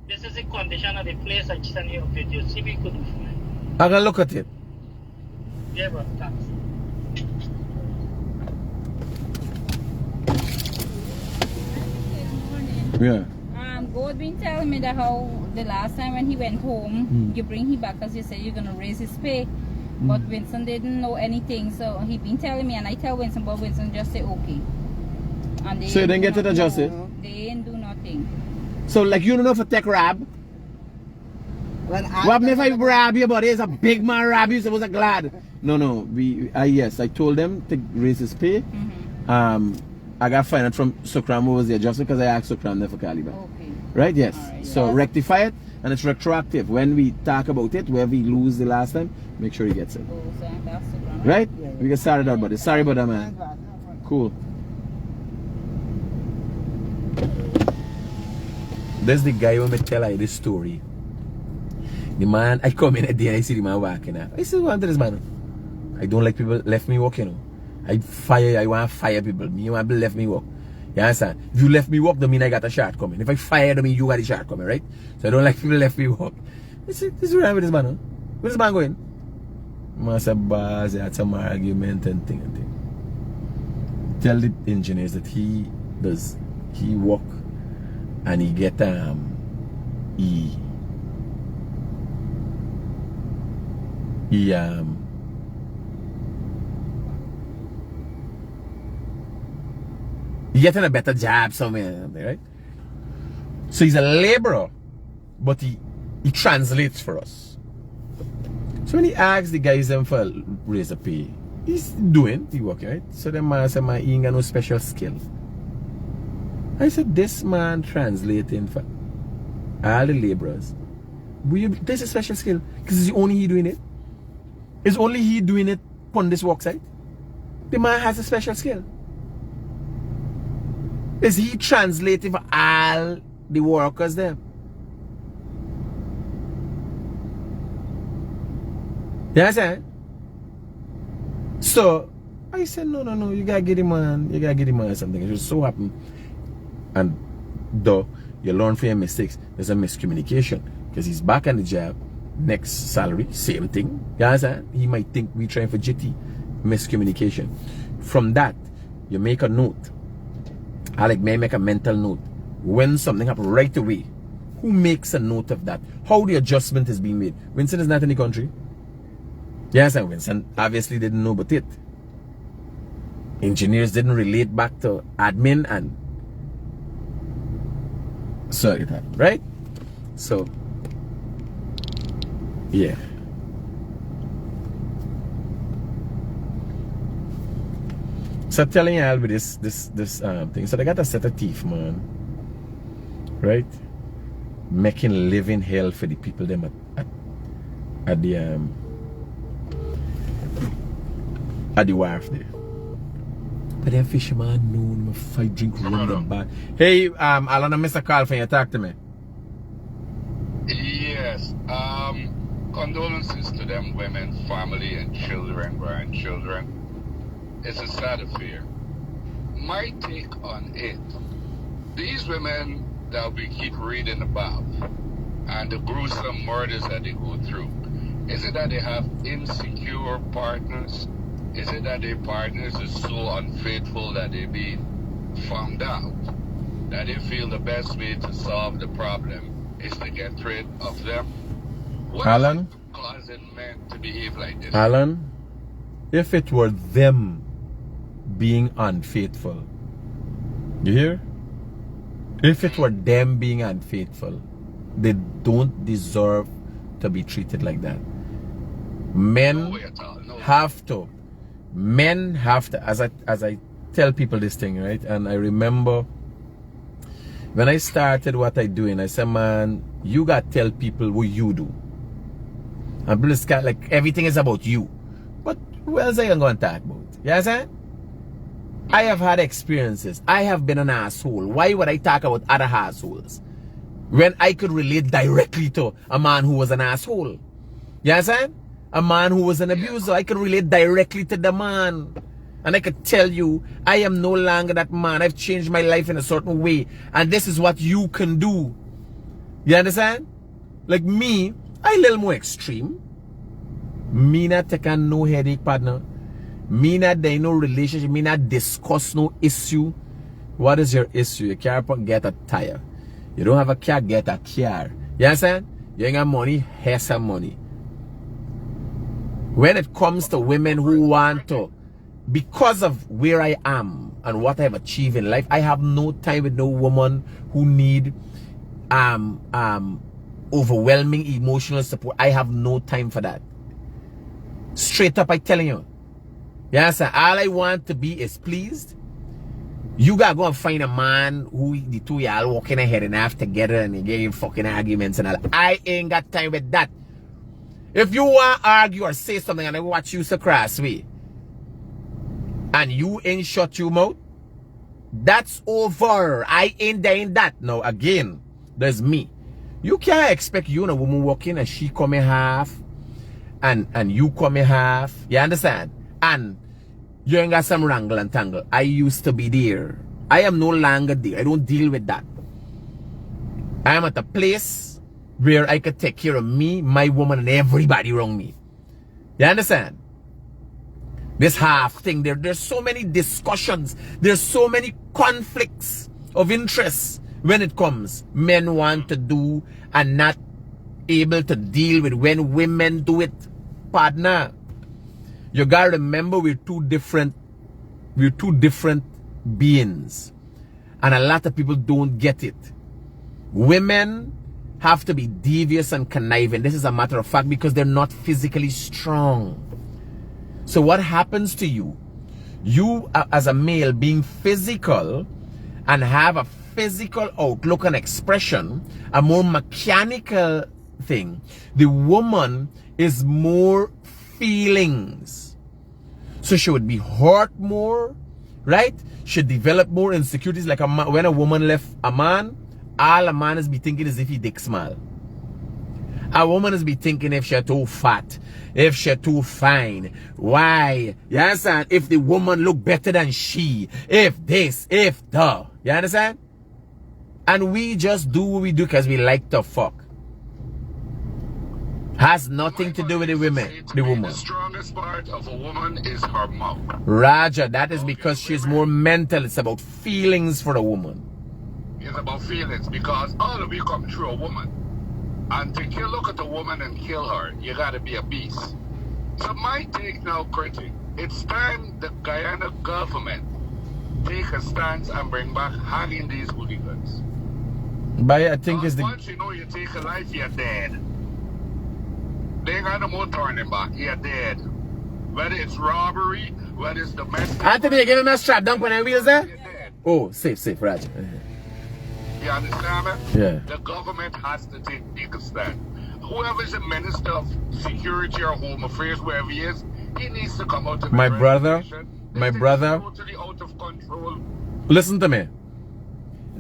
This is the condition of the place. I send you a video. See what you could do for me. I'm gonna look at it. Yeah, bro. Thanks. Yeah. God been telling me that how the last time when he went home, you bring him back because you said you're gonna raise his pay. But Winston didn't know anything, so he been telling me, and I tell Winston, but Winston just say okay. And they So you didn't get it adjusted? They didn't do nothing. So like you don't know for tech rob? What if I rob you, buddy? It's a big man rob you, so was I glad? No. Yes, I told them to raise his pay. I got fined from Sukram was the adjustment because I asked Sukram there for Caliban. Okay. Right? Yes. Right. So rectify it. and it's retroactive. When we talk about it, where we lose the last time, make sure he gets it. Oh, so that's the one. Right? We get started out, buddy. Sorry about that, man. Cool. There's the guy when me tell you this story. The man, I come in a day and I see the man walking out. I said, what is this man? I don't like people left me walk, you know. I want to fire people. Me want people left me walk. You understand? If you left me walk, that mean I got a shot coming. If I fire, that mean you got a shot coming, right? So I don't like people left me walk. This is what with this man, huh? Where's this man going? Master Baz, had some argument and thing and thing. Tell the engineers that he walk and he get he getting a better job somewhere, right? So he's a laborer, but he translates for us. So when he asks the guys them for raise the pay, he's working, right? So the man said, man, he ain't got no special skill. I said, this man translating for all the laborers. This is special skill, because it's only he doing it. It's only he doing it on this work site. The man has a special skill. Is he translating for all the workers there? You understand? So I said, no, you gotta get him man something. It just so happened. And though you learn from your mistakes, there's a miscommunication. Because he's back on the job, next salary, same thing. You understand? He might think we trying for GT. Miscommunication. From that, you make a note. I like may make a mental note. When something happens right away, who makes a note of that? How the adjustment is being made? Winston is not in the country. Yes, and Winston obviously didn't know about it. Engineers didn't relate back to admin and sorry that, right? So yeah. So telling you all with this thing. So they got a set of teeth, man. Right? Making living hell for the people them at the wharf there. But then fisherman no fight drink rum them back. Hey, Alan, I missed a call from you. Talk to me. Yes. Condolences to them women, family and children, grandchildren. It's a sad affair. My take on it, these women that we keep reading about and the gruesome murders that they go through, is it that they have insecure partners? Is it that their partners are so unfaithful that they be found out? That they feel the best way to solve the problem is to get rid of them? What Alan? causing men to behave like this? Alan, if it were them being unfaithful, you hear? If it were them being unfaithful, they don't deserve to be treated like that. Men have to, as I tell people this thing, right? And I remember when I started what I doing, I said, man, you got to tell people what you do. And people just like everything is about you. But who else are you going to talk about? You understand? I have had experiences. I have been an asshole. Why would I talk about other assholes when I could relate directly to a man who was an asshole? You understand? A man who was an abuser. I could relate directly to the man. And I could tell you, I am no longer that man. I've changed my life in a certain way. And this is what you can do. You understand? Like me, I a little more extreme. Me not take on no headache, partner. Me not there no relationship. Me not discuss no issue. What is your issue? You can't get a tire. You don't have a car, get a car. You understand? You ain't got money, have some money. When it comes to women who want to, because of where I am and what I have achieved in life, I have no time with no woman who need overwhelming emotional support. I have no time for that. Straight up, I telling you. Yes, all I want to be is pleased. You gotta go and find a man who the two y'all walking ahead and half together and getting fucking arguments and all. I ain't got time with that. If you want to argue or say something and I watch you so cross way and you ain't shut your mouth, that's over. I ain't doing that. Now again, there's me. You can't expect you and a woman walking and she come in half and you come in half. You understand? And you ain't got some wrangle and tangle. I used to be there. I am no longer there. I don't deal with that. I am at a place where I could take care of me, my woman, and everybody around me. You understand? This half thing, there's so many discussions. There's so many conflicts of interest when it comes. Men want to do and not able to deal with when women do it. Partner. You gotta remember we're two different beings. And a lot of people don't get it. Women have to be devious and conniving. This is a matter of fact because they're not physically strong. So what happens to you? You as a male being physical and have a physical outlook and expression, a more mechanical thing. The woman is more feelings. So she would be hurt more, right? She'd develop more insecurities. Like when a woman left a man, all a man is be thinking is if he dick small. A woman is be thinking if she's too fat, if she's too fine. Why? You understand? If the woman look better than she, if this, if the. You understand? And we just do what we do because we like to fuck. Has nothing to do with the women, the woman. The strongest part of a woman is her mouth. Roger, that is because she's more mental. It's about feelings for a woman. It's about feelings because all of you come through a woman. And to look at a woman and kill her, you gotta be a beast. So my take now, Critic, it's time the Guyana government take a stance and bring back hanging these hooligans. But I think it's the... Once you know you take a life, you're dead. They ain't got no more turning back. You're dead. Whether it's robbery, whether it's domestic... Anthony, you give him a strap down when I wheels there? You're dead. Oh, safe, Roger. You understand me? Yeah. The government has to take a stand. Whoever is the Minister of Security or Home Affairs, wherever he is, he needs to come out to My brother, totally out of control. Listen to me.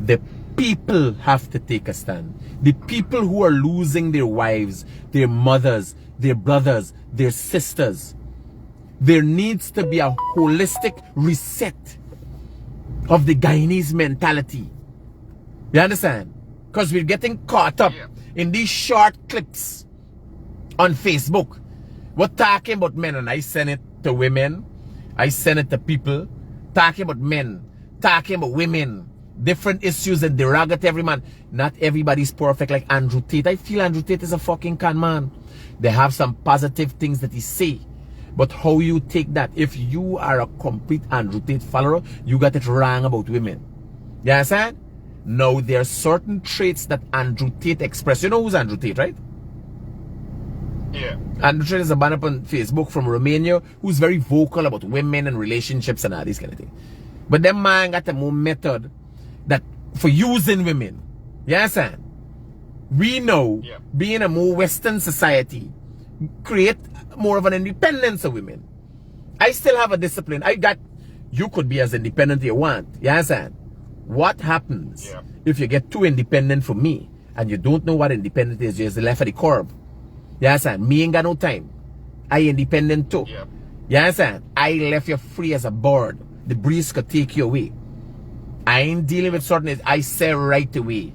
The people have to take a stand. The people who are losing their wives, their mothers, their brothers, their sisters. There needs to be a holistic reset of the Guyanese mentality. You understand? Because we're getting caught up in these short clips on Facebook. We're talking about men, and I send it to women. I send it to people. Talking about men. Talking about women. Different issues and derogate every man. Not everybody's perfect like Andrew Tate. I feel Andrew Tate is a fucking con man. They have some positive things that he say. But how you take that? If you are a complete Andrew Tate follower, you got it wrong about women. You understand? Now, there are certain traits that Andrew Tate expressed. You know who's Andrew Tate, right? Yeah. Andrew Tate is a man up on Facebook from Romania who's very vocal about women and relationships and all these kind of things. But that man got a more method that for using women. You understand? We know being a more Western society create more of an independence of women. I still have a discipline. You could be as independent as you want. You understand? What happens if you get too independent for me and you don't know what independent is? You're just left at the curb. You understand? Me ain't got no time. I independent too. You understand? I left you free as a bird. The breeze could take you away. I ain't dealing with certain. I say right away.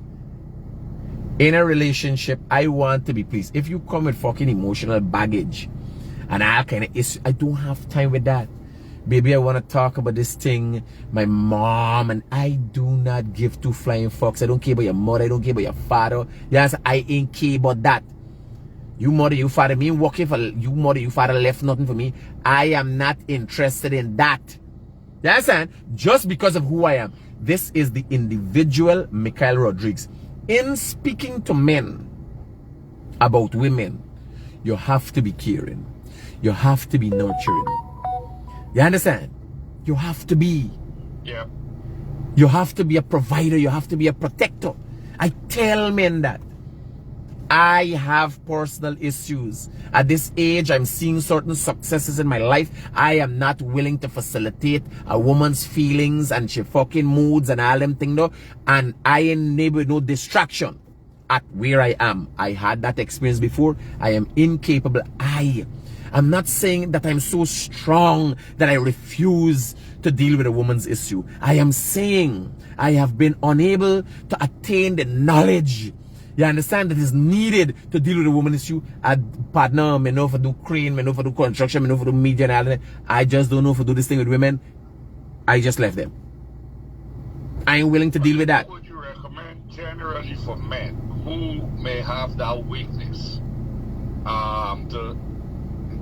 In a relationship, I want to be pleased. If you come with fucking emotional baggage and all kind of issues, I don't have time with that. Baby, I want to talk about this thing. My mom, and I do not give two flying fucks. I don't care about your mother. I don't care about your father. Yes, I ain't care about that. You mother, you father, me working for you mother, you father left nothing for me. I am not interested in that. You understand? Just because of who I am. This is the individual Mikhail Rodriguez. In speaking to men about women, you have to be caring. You have to be nurturing. You understand? You have to be. You have to be a provider. You have to be a protector. I tell men that. I have personal issues. At this age, I'm seeing certain successes in my life. I am not willing to facilitate a woman's feelings and she fucking moods and all them things, though. And I enable no distraction at where I am. I had that experience before. I am incapable. I'm not saying that I'm so strong that I refuse to deal with a woman's issue. I am saying I have been unable to attain the knowledge, you understand, that is needed to deal with a woman's issue. I partner, me know if I do crane, me know if I do construction, me know if I do media and all that. I just don't know if I do this thing with women. I just left them. I ain't willing to deal with that. What would you recommend generally for men who may have that weakness to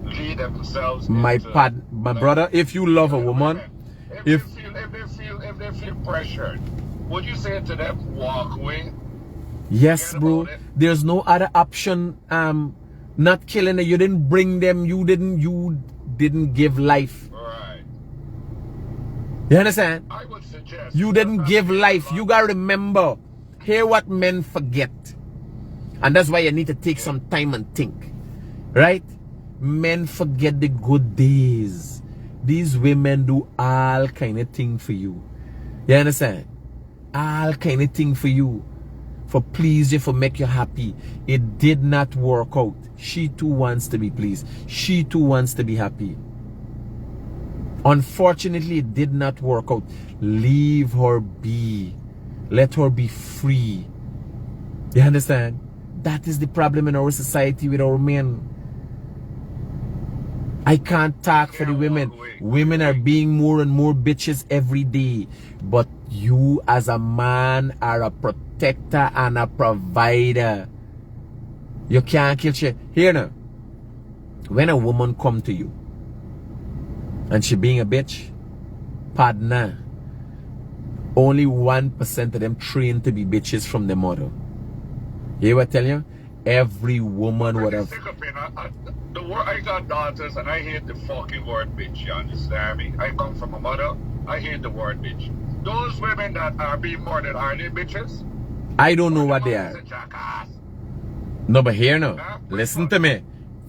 lead themselves? My brother, if you love a woman, if they feel pressured, would you say to them, walk away? Yes, bro. There's no other option. Not killing it. You didn't bring them. You didn't give life. Right. You understand? I would suggest You didn't give life. You gotta remember. Hear what men forget. And that's why you need to take some time and think. Right? Men forget the good days. These women do all kind of thing for you. You understand? All kind of thing for you. For please you, for make you happy. It did not work out. She too wants to be pleased. She too wants to be happy. Unfortunately, it did not work out. Leave her be. Let her be free. You understand? That is the problem in our society with our men. I can't talk for the women. Women are being more and more bitches every day. But you as a man are a protector and a provider. You can't kill shit. Here now. When a woman come to you and she being a bitch, partner, only 1% of them trained to be bitches from the mother. You hear what I tell you? Every woman would have. I got daughters and I hate the fucking word bitch, you understand me? I come from a mother, I hate the word bitch. Those women that are being murdered, are they bitches? I don't know what they are. No, but here now, listen to me.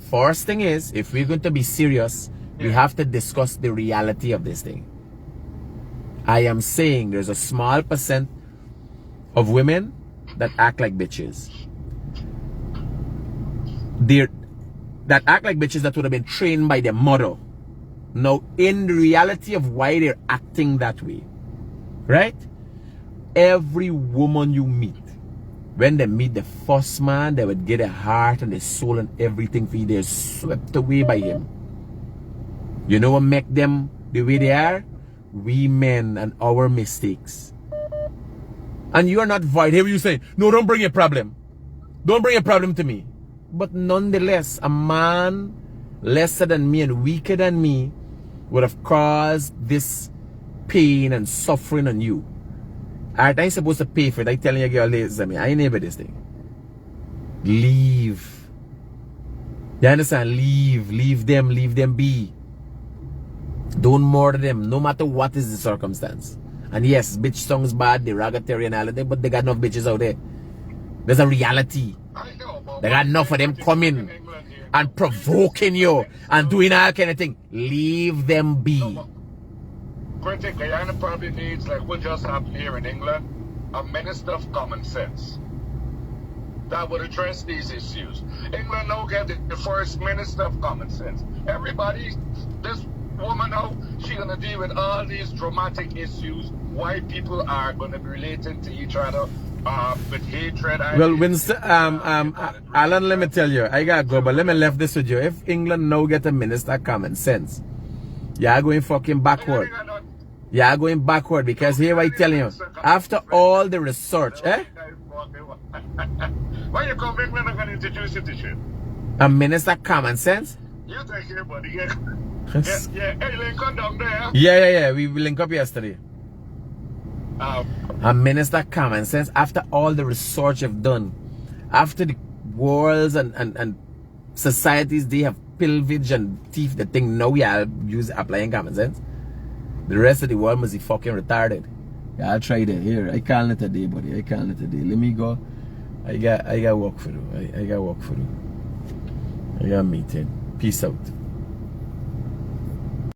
First thing is, if we're going to be serious, we have to discuss the reality of this thing. I am saying there's a small percent of women that act like bitches. That act like bitches that would have been trained by their mother. Now, in the reality of why they're acting that way, right? Every woman you meet, when they meet the first man, they would get their heart and their soul and everything for you. They're swept away by him. You know what make them the way they are? We men and our mistakes. And you are not void. Here you say, no, don't bring a problem. Don't bring a problem to me. But nonetheless, a man lesser than me and weaker than me would have caused this pain and suffering on you. Alright, I ain't supposed to pay for it. I telling you, girl, listen to me. I ain't never this thing. Leave. You understand? Leave them be. Don't murder them, no matter what is the circumstance. And yes, bitch songs bad, derogatory and all of that, but they got enough bitches out there. There's a reality. They got enough of them coming and provoking you and doing all kind of thing. Leave them be. Critic, Guyana probably needs, like what just happened here in England, a minister of common sense that would address these issues. England now get the first minister of common sense. Everybody, this woman now, she's gonna deal with all these dramatic issues, why people are gonna be related to each other with hatred. Well, Winston, Alan, let me tell you, I gotta go, but let me left this with you. If England now get a minister of common sense, you are going fucking backward. You are going backward because here I tell you, after all the research, Why you come England and gonna introduce you to shit? A minister of common sense? You take care, buddy. Yeah. Hey, Lincoln down there. Yeah. We link up yesterday. A minister of common sense, after all the research you've done, after the worlds and societies, they have pillaged and thief the thing, now we are applying common sense. The rest of the world must be fucking retarded. I'll try that. Here, I can't let a day, buddy. I can't let a day. Let me go. I got work for you. I got work for you. I got a meeting. Peace out.